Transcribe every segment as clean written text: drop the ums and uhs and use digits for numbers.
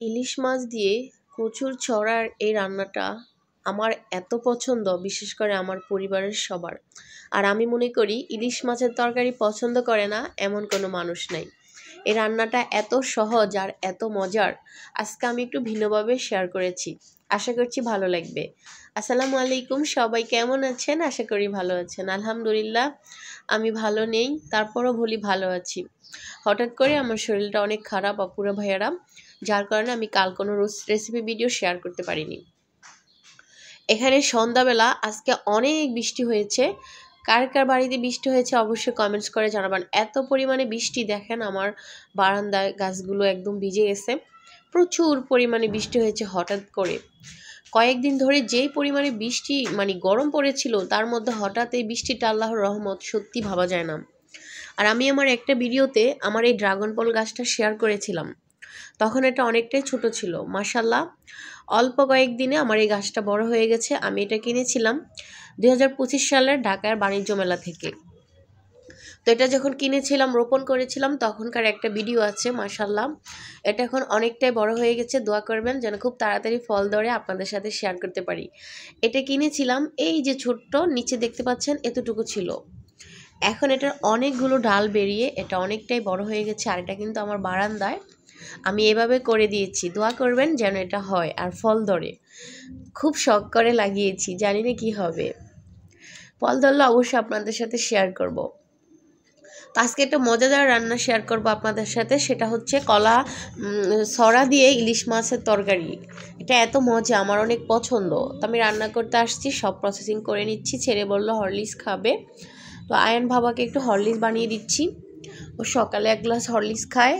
ইলিশ মাছ দিয়ে কচুর ছড়ার এই রান্নাটা আমার এত পছন্দ, বিশেষ করে আমার পরিবারের সবার। আর আমি মনে করি ইলিশ মাছের তরকারি পছন্দ করে না এমন কোনো মানুষ নাই। এই রান্নাটা এত সহজ আর এত মজার, আজকে আমি একটু ভিন্নভাবে শেয়ার করেছি। আশা করছি ভালো লাগবে। আসসালামু আলাইকুম, সবাই কেমন আছেন? আশা করি ভালো আছেন। আলহামদুলিল্লাহ আমি ভালো নেই, তারপরও বলি ভালো আছি। হঠাৎ করে আমার শরীরটা অনেক খারাপ আপুরা ভাইয়ারা, যার কারণে আমি কাল কোনো রেসিপি ভিডিও শেয়ার করতে পারিনি। এখানে সন্ধ্যাবেলা আজকে অনেক বৃষ্টি হয়েছে। কার কার বাড়িতে বৃষ্টি হয়েছে অবশ্যই কমেন্টস করে জানাবেন। এত পরিমাণে বৃষ্টি, দেখেন আমার বারান্দায় গাছগুলো একদম ভিজে গেছে। প্রচুর পরিমাণে বৃষ্টি হয়েছে হঠাৎ করে। কয়েকদিন ধরে যেই পরিমাণে বৃষ্টি গরম পড়েছিল, তার মধ্যে হঠাৎ এই বৃষ্টিটা আল্লাহর রহমত, সত্যি ভাবা যায় না। আর আমি আমার একটা ভিডিওতে আমার এই ড্রাগন ফল গাছটা শেয়ার করেছিলাম। তখন এটা অনেকটাই ছোট ছিল, মাশাল্লাহ অল্প কয়েকদিনে আমার এই গাছটা বড় হয়ে গেছে। আমি এটা কিনেছিলাম 2025 সালের ঢাকার বাণিজ্য মেলা থেকে। তো এটা যখন কিনেছিলাম, রোপণ করেছিলাম, তখনকার একটা ভিডিও আছে। মাশাল্লাহ এটা এখন অনেকটাই বড় হয়ে গেছে। দোয়া করবেন যেন খুব তাড়াতাড়ি ফল ধরে আপনাদের সাথে শেয়ার করতে পারি। এটা কিনেছিলাম, এই যে ছোট্ট নিচে দেখতে পাচ্ছেন এতটুকু ছিল। এখন এটার অনেকগুলো ডাল বেরিয়ে এটা অনেকটাই বড় হয়ে গেছে। আর এটা কিন্তু আমার বারান্দায় আমি এভাবে করে দিয়েছি। দোয়া করবেন যেন এটা হয় আর ফল ধরে। খুব শখ করে লাগিয়েছি, জানি না কি হবে। ফল ধরলে অবশ্যই আপনাদের সাথে শেয়ার করব। তো আজকে একটা মজাদার রান্না শেয়ার করব আপনাদের সাথে, সেটা হচ্ছে কলা সরা দিয়ে ইলিশ মাছের তরকারি। এটা এত মজা, আমার অনেক পছন্দ। তো আমি রান্না করতে আসছি, সব প্রসেসিং করে নিচ্ছি। ছেলে বললো হরলিক্স খাবে, তো আয়ান বাবাকে একটু হরলিক্স বানিয়ে দিচ্ছি। ও সকালে 1 গ্লাস হরলিক্স খায়,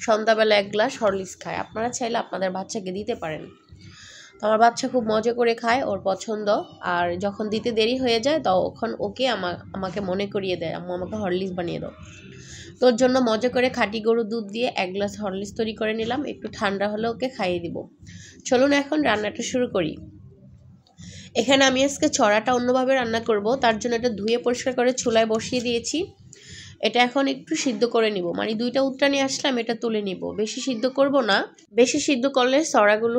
সন্ধ্যাবেলা 1 গ্লাস হরলিক্স খায়। আপনারা চাইলে আপনাদের বাচ্চাকে দিতে পারেন। তো আমার বাচ্চা খুব মজা করে খায়, ওর পছন্দ। আর যখন দিতে দেরি হয়ে যায় তখন ওকে আমাকে মনে করিয়ে দেয়, আম্মু আমাকে হরলিক্স বানিয়ে দাও। তোর জন্য মজা করে খাঁটি গরুর দুধ দিয়ে 1 গ্লাস হরলিক্স তৈরি করে নিলাম। একটু ঠান্ডা হলে ওকে খাইয়ে দিব। চলুন এখন রান্নাটা শুরু করি। এখানে আমি আজকে ছড়াটা অন্যভাবে রান্না করব। তার জন্য এটা ধুয়ে পরিষ্কার করে চুলায় বসিয়ে দিয়েছি। এটা এখন একটু সিদ্ধ করে নিব, 2টা উট্টানি আসলাম, এটা তুলে নিব। বেশি সিদ্ধ করব না, বেশি সিদ্ধ করলে ছড়াগুলো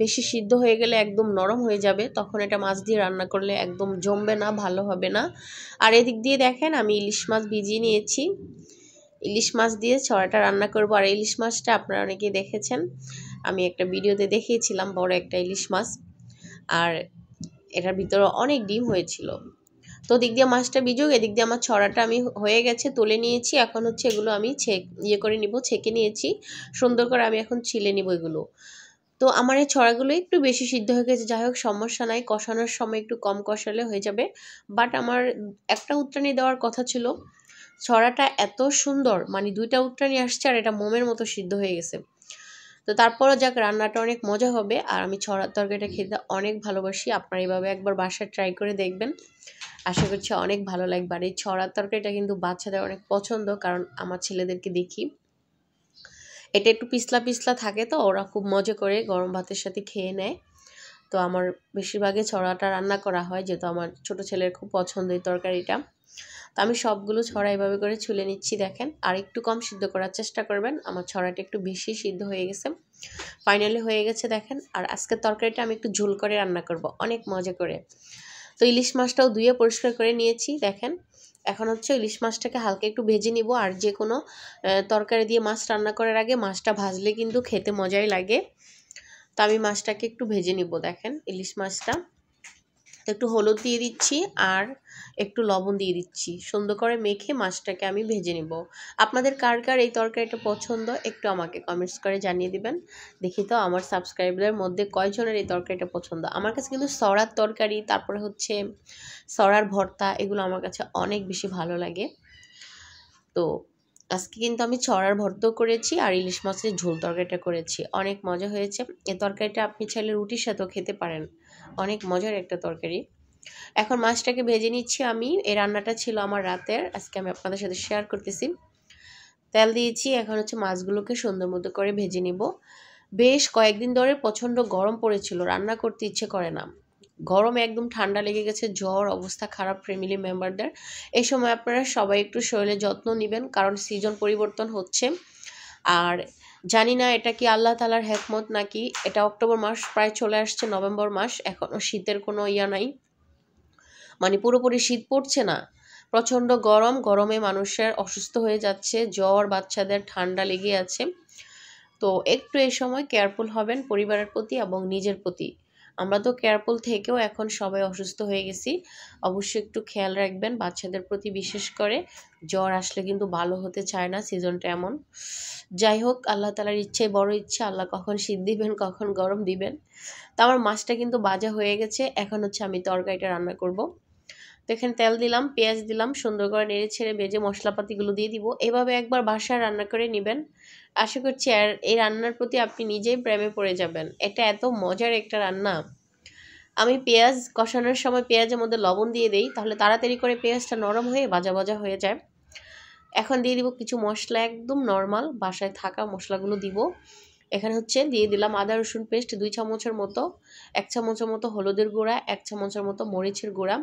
বেশি সিদ্ধ হয়ে গেলে একদম নরম হয়ে যাবে, তখন এটা মাছ দিয়ে রান্না করলে একদম জমবে না, ভালো হবে না। আর এদিক দিয়ে দেখেন আমি ইলিশ মাছ ভিজিয়ে নিয়েছি। ইলিশ মাছ দিয়ে ছড়াটা রান্না করব। আর ইলিশ মাছটা আপনারা অনেকেই দেখেছেন, আমি একটা ভিডিওতে দেখিয়েছিলাম বড় একটা ইলিশ মাছ। আর এটার ভিতরে অনেক ডিম হয়েছিল। তো দিক দিয়ে মাছটা ভিজুক, এদিক দিয়ে আমার ছড়াটা আমি হয়ে গেছে, তুলে নিয়েছি। এখন হচ্ছে এগুলো আমি করে নিব, ছেঁকে নিয়েছি সুন্দর করে। আমি এখন ছিলে নিব এগুলো। তো আমার এই ছড়াগুলো একটু বেশি সিদ্ধ হয়ে গেছে, যাই হোক সমস্যা নাই, কষানোর সময় একটু কম কষালে হয়ে যাবে। বাট আমার একটা উট্টানি দেওয়ার কথা ছিল। ছড়াটা এত সুন্দর, 2টা উট্টানি আসছে আর এটা মোমের মতো সিদ্ধ হয়ে গেছে। তো তারপরও যাক, রান্নাটা অনেক মজা হবে। আর আমি ছড়ার তরকারিটা খেতে অনেক ভালোবাসি। আপনারা এইভাবে একবার বাসায় ট্রাই করে দেখবেন, আশা করছি অনেক ভালো লাগবে। আর এই ছড়ার তরকারিটা কিন্তু বাচ্চাদের অনেক পছন্দ, কারণ আমার ছেলেদেরকে দেখি এটা একটু পিছলা পিছলা থাকে, তো ওরা খুব মজা করে গরম ভাতের সাথে খেয়ে নেয়। তো আমার বেশিরভাগই ছড়াটা রান্না করা হয়, যেহেতু আমার ছোট ছেলের খুব পছন্দ এই তরকারিটা। তো আমি সবগুলো ছড়া এভাবে করে ছুলে নিচ্ছি। দেখেন আর একটু কম সিদ্ধ করার চেষ্টা করবেন, আমার ছড়াটা একটু বেশি সিদ্ধ হয়ে গেছে, ফাইনালি হয়ে গেছে দেখেন। আর আজকের তরকারিটা আমি একটু ঝোল করে রান্না করব, অনেক মজা করে। তো ইলিশ মাছটাও ধুয়ে পরিষ্কার করে নিয়েছি দেখেন। এখন হচ্ছে ইলিশ মাছটাকে হালকা একটু ভেজে নিব। আর যে কোনো তরকারি দিয়ে মাছ রান্না করার আগে মাছটা ভাজলে কিন্তু খেতে মজাই লাগে। তো আমি মাছটাকে একটু ভেজে নিব। দেখেন ইলিশ মাছটা একটু হলুদ দিয়ে দিচ্ছি আর একটু লবণ দিয়ে দিচ্ছি, সুন্দর করে মেখে মাছটাকে আমি ভেজে নিব। আপনাদের কার কার এই তরকারিটা পছন্দ একটু আমাকে কমেন্টস করে জানিয়ে দিবেন। দেখি তো আমার সাবস্ক্রাইবারদের মধ্যে কয়জনের এই তরকারিটা পছন্দ। আমার কাছে কিন্তু সরার তরকারি, তারপরে হচ্ছে সরার ভর্তা, এগুলো আমার কাছে অনেক বেশি ভালো লাগে। তো আজকে কিন্তু আমি ছড়ার ভর্তাও করেছি আর ইলিশ মাছের ঝোল তরকারিটা করেছি, অনেক মজা হয়েছে। এই তরকারিটা আপনি চাইলে রুটির সাথেও খেতে পারেন, অনেক মজার একটা তরকারি। এখন মাছটাকে ভেজে নিচ্ছি আমি। এই রান্নাটা ছিল আমার রাতের, আজকে আমি আপনাদের সাথে শেয়ার করতেছি। তেল দিয়েছি, এখন হচ্ছে মাছগুলোকে সুন্দর মতো করে ভেজে নিব। বেশ কয়েকদিন ধরে প্রচণ্ড গরম পড়েছিল, রান্না করতে ইচ্ছে করে না। গরমে একদম ঠান্ডা লেগে গেছে, জ্বর, অবস্থা খারাপ ফ্যামিলি মেম্বারদের। এই সময় আপনারা সবাই একটু শরীরের যত্ন নেবেন, কারণ সিজন পরিবর্তন হচ্ছে। আর জানি না এটা কি আল্লাহ তাআলার হিকমত নাকি। এটা অক্টোবর মাস প্রায় চলে আসছে, নভেম্বর মাস, এখনো শীতের কোনো ইয়া নাই, মানে পুরোপুরি শীত পড়ছে না। প্রচণ্ড গরম, গরমে মানুষের অসুস্থ হয়ে যাচ্ছে, জ্বর, বাচ্চাদের ঠান্ডা লেগে আছে। তো একটু এই সময় কেয়ারফুল হবেন পরিবারের প্রতি এবং নিজের প্রতি। আমরা তো কেয়ারফুল থেকেও এখন সবাই অসুস্থ হয়ে গেছি। অবশ্যই একটু খেয়াল রাখবেন বাচ্চাদের প্রতি, বিশেষ করে জ্বর আসলে কিন্তু ভালো হতে চায় না, সিজনটা এমন। যাই হোক, আল্লাহ তাআলার ইচ্ছাই বড় ইচ্ছা, আল্লাহ কখন শীত দিবেন কখন গরম দিবেন। তো আমার মাছটা কিন্তু ভাজা হয়ে গেছে, এখন হচ্ছে আমি তরকারিটা রান্না করব। তো এখানে তেল দিলাম, পেঁয়াজ দিলাম, সুন্দর করে নেড়ে ছেড়ে ভেজে মশলাপাতিগুলো দিয়ে দিব। এভাবে একবার বাসায় রান্না করে নেবেন, আশা করছি আর এই রান্নার প্রতি আপনি নিজেই প্রেমে পড়ে যাবেন। এটা এত মজার একটা রান্না। আমি পেঁয়াজ কষানোর সময় পেঁয়াজের মধ্যে লবণ দিয়ে দিই, তাহলে তাড়াতাড়ি করে পেঁয়াজটা নরম হয়ে ভাজা ভাজা হয়ে যায়। এখন দিয়ে দিব কিছু মশলা, একদম নর্মাল বাসায় থাকা মশলাগুলো দিব। এখানে হচ্ছে দিয়ে দিলাম আদা রসুন পেস্ট 2 চামচের মতো, 1 চামচের মতো হলুদের গুঁড়া, 1 চামচের মতো মরিচের গুঁড়া।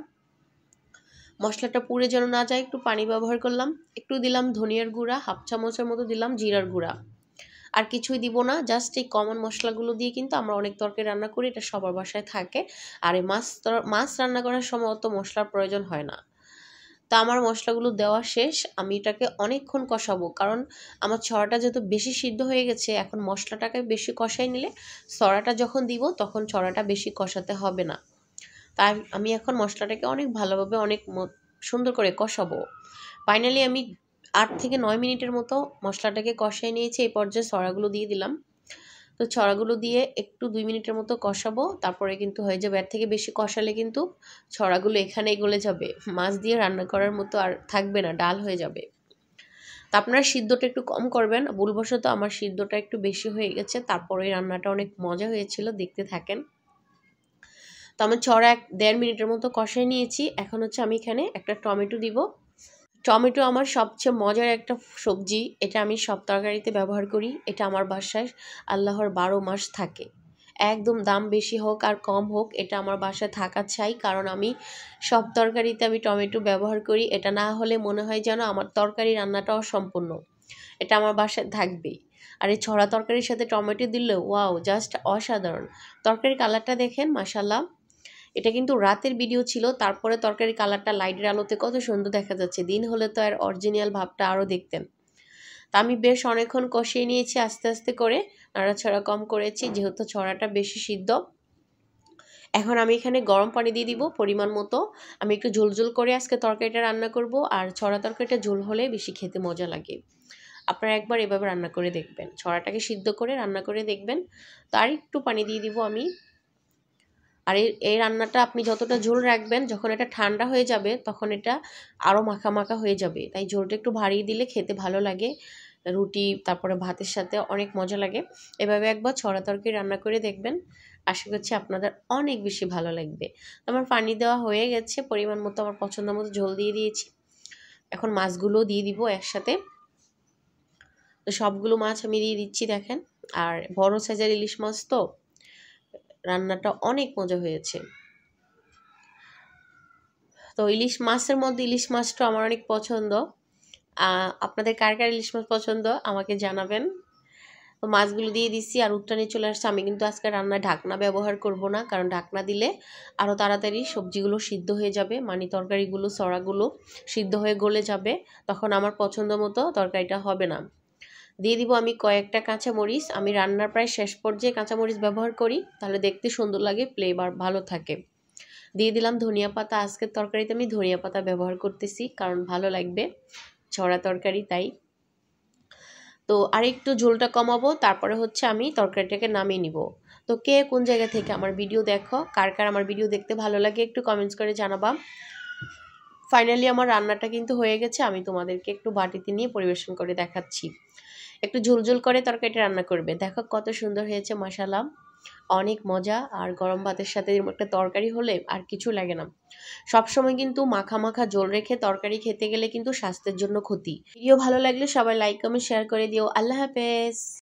মশলাটা পুড়ে যেন না যায় একটু পানি ব্যবহার করলাম। একটু দিলাম ধনিয়ার গুঁড়া, 1/2 চামচের মতো দিলাম জিরার গুঁড়া। আর কিছুই দিব না, জাস্ট এই কমন মশলাগুলো দিয়ে কিন্তু আমরা অনেক তরকারি রান্না করি, এটা সবার বাসায় থাকে। আর এই মাছ রান্না করার সময় অত মশলার প্রয়োজন হয় না। তা আমার মশলাগুলো দেওয়া শেষ, আমি এটাকে অনেকক্ষণ কষাবো, কারণ আমার ছড়াটা যেহেতু বেশি সিদ্ধ হয়ে গেছে, এখন মশলাটাকে বেশি কষাই নিলে ছড়াটা যখন দিব তখন ছড়াটা বেশি কষাতে হবে না। তাই আমি এখন মশলাটাকে অনেক ভালোভাবে অনেক সুন্দর করে কষাবো। ফাইনালি আমি 8 থেকে 9 মিনিটের মতো মশলাটাকে কষাই নিয়েছি। এই পর্যায়ে ছড়াগুলো দিয়ে দিলাম। তো ছড়াগুলো দিয়ে একটু 2 মিনিটের মতো কষাবো, তারপরে কিন্তু হয়ে যাবে। এর থেকে বেশি কষালে কিন্তু ছড়াগুলো এখানেই গলে যাবে, মাছ দিয়ে রান্না করার মতো আর থাকবে না, ডাল হয়ে যাবে। তা আপনারা সিদ্ধটা একটু কম করবেন, ভুলবশত আমার সিদ্ধটা একটু বেশি হয়ে গেছে, তারপরে রান্নাটা অনেক মজা হয়েছিল, দেখতে থাকেন। তো আমি ছড়া 1.5 মিনিটের মতো কষাই নিয়েছি। এখন হচ্ছে আমি এখানে একটা টমেটো দিব। টমেটো আমার সবচেয়ে মজার একটা সবজি, এটা আমি সব তরকারিতে ব্যবহার করি। এটা আমার বাসায় আল্লাহর 12 মাস থাকে, একদম দাম বেশি হোক আর কম হোক, এটা আমার বাসায় থাকা চাই, কারণ আমি সব তরকারিতে আমি টমেটো ব্যবহার করি। এটা না হলে মনে হয় যেন আমার তরকারি রান্নাটা অসম্পূর্ণ। এটা আমার বাসায় থাকবেই। আর এই ছড়া তরকারির সাথে টমেটো দিলে ওয়াও, জাস্ট অসাধারণ। তরকারির কালারটা দেখেন, মাশাল্লাহ। এটা কিন্তু রাতের ভিডিও ছিল, তারপরে তরকারি কালারটা লাইটের আলোতে কত সুন্দর দেখা যাচ্ছে, দিন হলে তো আর অরিজিনাল ভাবটা আরও দেখতেন। তা আমি বেশ অনেকক্ষণ কষিয়ে নিয়েছি, আস্তে আস্তে করে নাড়াছাড়া কম করেছি যেহেতু ছড়াটা বেশি সিদ্ধ। এখন আমি এখানে গরম পানি দিয়ে দিব পরিমাণ মতো। আমি একটু ঝোলঝোল করে আজকে তরকারিটা রান্না করব, আর ছড়া তরকারিটা ঝোল হলে বেশি খেতে মজা লাগে। আপনারা একবার এভাবে রান্না করে দেখবেন, ছড়াটাকে সিদ্ধ করে রান্না করে দেখবেন। তো আর একটু পানি দিয়ে দিব আমি। আর এই রান্নাটা আপনি যতটা ঝোল রাখবেন, যখন এটা ঠান্ডা হয়ে যাবে তখন এটা আরও মাখা মাখা হয়ে যাবে, তাই ঝোলটা একটু ভারিয়ে দিলে খেতে ভালো লাগে, রুটি তারপরে ভাতের সাথে অনেক মজা লাগে। এভাবে একবার ছড়া তরকারি রান্না করে দেখবেন, আশা করছি আপনাদের অনেক বেশি ভালো লাগবে। আমার পানি দেওয়া হয়ে গেছে পরিমাণ মতো, আমার পছন্দ মতো ঝোল দিয়ে দিয়েছি। এখন মাছগুলো দিয়ে দিব একসাথে। তো সবগুলো মাছ আমি দিয়ে দিচ্ছি দেখেন, আর বড় সাইজের ইলিশ মাছ, তো রান্নাটা অনেক মজা হয়েছে। তো ইলিশ মাছের মধ্যে ইলিশ মাছটা আমার অনেক পছন্দ। আপনাদের কার কার ইলিশ মাছ পছন্দ আমাকে জানাবেন। তো মাছগুলো দিয়ে দিচ্ছি আর উত্তানে চলে আসছে। আমি কিন্তু আজকে রান্নায় ঢাকনা ব্যবহার করব না, কারণ ঢাকনা দিলে আরও তাড়াতাড়ি সবজিগুলো সিদ্ধ হয়ে যাবে, মানে তরকারিগুলো ছড়াগুলো সিদ্ধ হয়ে গলে যাবে, তখন আমার পছন্দ মতো তরকারিটা হবে না। দিয়ে দিব আমি কয়েকটা কাঁচামরিচ। আমি রান্নার প্রায় শেষ পর্যায়ে কাঁচামরিচ ব্যবহার করি, তাহলে দেখতে সুন্দর লাগে, ফ্লেভার ভালো থাকে। দিয়ে দিলাম ধনিয়া পাতা। আজকের তরকারিতে আমি ধনিয়া পাতা ব্যবহার করতেছি, কারণ ভালো লাগবে, ছড়া তরকারি তাই। তো আরেকটু ঝোলটা কমাবো, তারপরে হচ্ছে আমি তরকারিটাকে নামিয়ে নিব। তো কে কোন জায়গা থেকে আমার ভিডিও দেখো, কার কার আমার ভিডিও দেখতে ভালো লাগে একটু কমেন্টস করে জানাবা। ফাইনালি আমার রান্নাটা কিন্তু হয়ে গেছে, আমি তোমাদেরকে একটু বাটিতে নিয়ে পরিবেশন করে দেখাচ্ছি। একটু ঝোলঝোল করে তরকারিটা রান্না করবে, দেখো কত সুন্দর হয়েছে, মাশাআল্লাহ, অনেক মজা। আর গরম ভাতের সাথে এরকম একটা তরকারি হলে আর কিছু লাগে না। সবসময় কিন্তু মাখা মাখা ঝোল রেখে তরকারি খেতে গেলে কিন্তু স্বাস্থ্যের জন্য ক্ষতি। ভিডিও ভালো লাগলে সবাই লাইক কমেন্ট শেয়ার করে দিও। আল্লাহ হাফেজ।